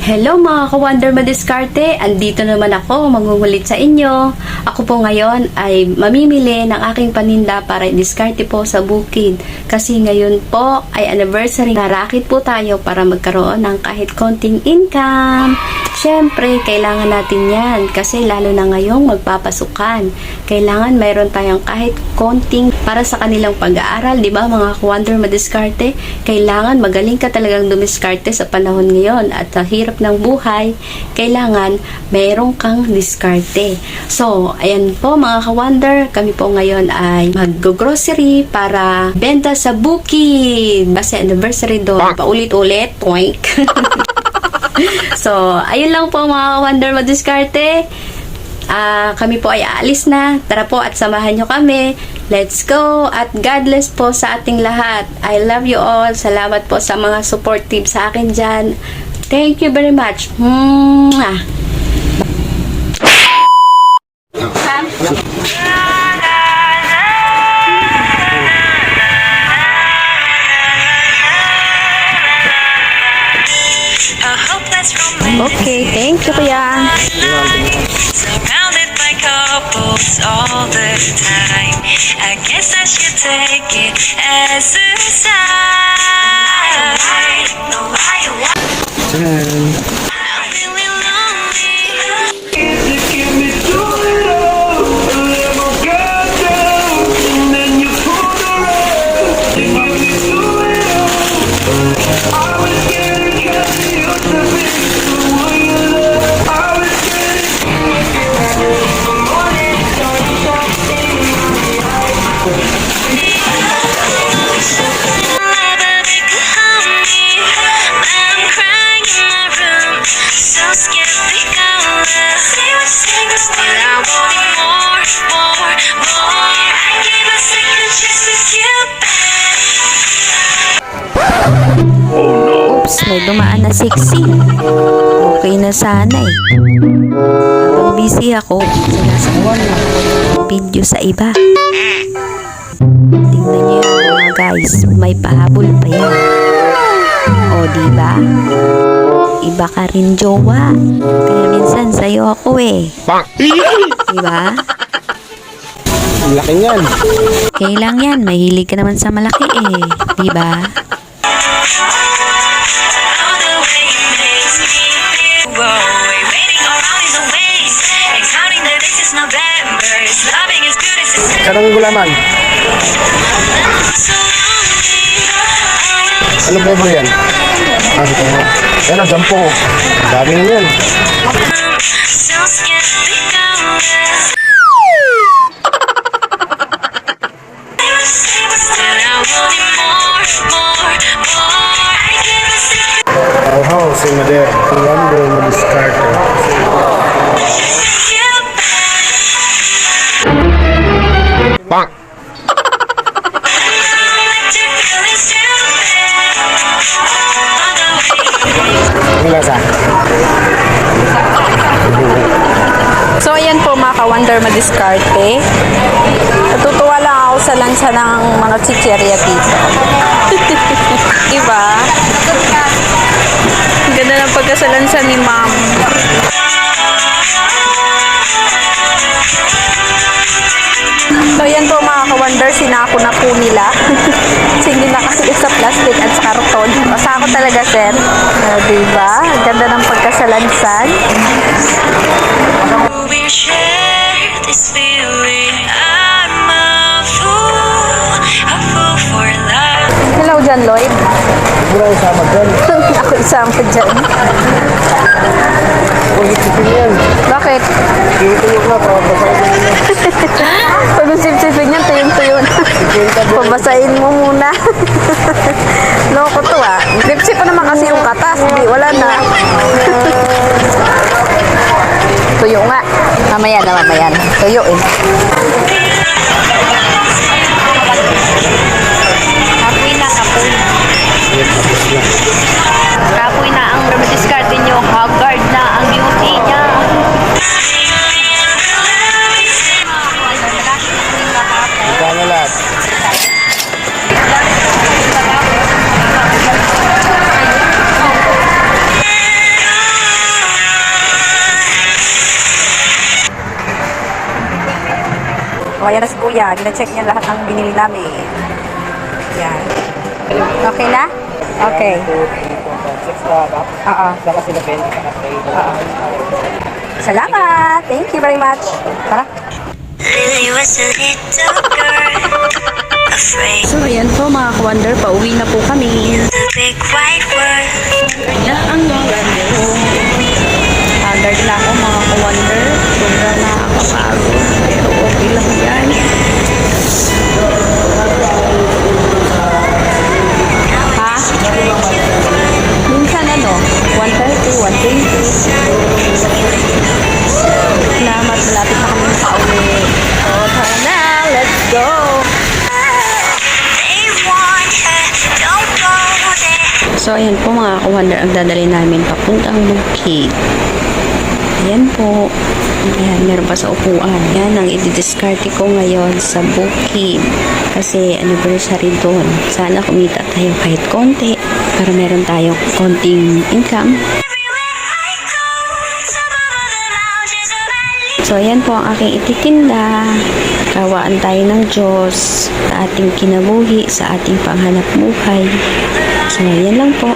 Hello mga ka-Wonder Madiskarte, andito naman ako mangungulit sa inyo. Ako po ngayon ay mamimili ng aking paninda para i-diskarte po sa bukid. Kasi ngayon po ay anniversary, narakit po tayo para magkaroon ng kahit konting income. Siyempre, kailangan natin yan kasi lalo na ngayong magpapasukan. Kailangan mayroon tayong kahit konting para sa kanilang pag-aaral, di ba mga ka-Wonder Madiskarte? Kailangan magaling ka talagang dumiskarte sa panahon ngayon at sa hirap ng buhay, kailangan mayroong kang diskarte. So, ayan po mga ka-Wonder, kami po ngayon ay mag-grocery para benta sa bukid. Basta anniversary doon, paulit-ulit, poink. So, ayun lang po mga ka-Wonder Madiskarte. Kami po ay aalis na. Tara po at samahan nyo kami. Let's go at God bless po sa ating lahat. I love you all. Salamat po sa mga supportive sa akin dyan. Thank you very much. Mwah! Okay, thank you kuya. Surrounded by couples all the time. I guess I should take it as a sign. I'm feeling lonely. Oops, may dumaan na sexy. Okay na sana eh. Habang busy ako, sinasagot video sa iba. Tingnan niyo yan mga guys, may pahabol pa yan. O diba? Iba ka rin jowa. Kaya minsan sa'yo ako eh. Diba? Ang laki niyan. Okay lang yan, mahilig ka naman sa malaki eh. Diba? Anong gulaman? Ano ba yan? Ito mo. Yan ang jampo. Dami na yan. Oh, si Mader. Wonder Madiskarte. Bang! Ang lasa. So, ayan po mga ka-Wonder Madiskarte. Natutuwa lang ako sa lansa ng mga chichirya dito. Diba? Ang ganda ng pagkasalansa ni ma'am. So, ayan po mga ka-Wonder, sinako na po nila. Kasi hindi nakasili sa plastic at sa karton. Masako talaga, sir. Diba? Ang ganda ng pagkasalansan. We share this feeling. I'm a fool for love. Hello dyan, Lloyd. Wala isama dyan. Ako isama dyan. Huwag isipin yan. Bakit? Tuyok na, pabasahin mo na. Pag usip-sipin yan, tuyong-tuyo na. Pabasahin mo muna. Loko to ah. Lipsip pa naman kasi yung katas. Hindi, wala na. Tuyo nga. Mamaya na, mamaya na. Tuyo eh. Kapoy na, kapoy. Kapoy na ang Madiskarte nyo. Haggard na ang beauty niya. Ikaw na lahat. O, ayan na si Kuya. Gina-check niya lahat ng binili namin. Yan. Okay na? Okay. 6 na cup. Oo. Saka sila 20 ka na play. Salamat! Thank you very much. Tara. Lily was a little girl, afraid So, ayan po mga ka-wonder, pauwi na po kami. of the big white world. Yan ang ganda ko. Haggard na ako mga ka-wonder. Sobra na nakakapagod. Pero okay lang yan. Ha? Minsan ano? 130, 120. Salamat, malapit na kami pauwi. So, tara na, let's go! They want her, don't go there. So, ayan po mga ka-wonder, ang dadali namin papuntang Bukid. Ayan po. Ayan, meron pa sa upuan. Ayan, ang i-discarte ko ngayon sa Bukid. Kasi anniversary doon. Sana kumita tayo kahit konti para meron tayong konting income. Everywhere I go, top of the mountains or valleys. So, ayan po ang aking ititinda. Kawaan tayo ng Diyos sa ating kinabuhi, sa ating panghanap buhay. So, ayan lang po.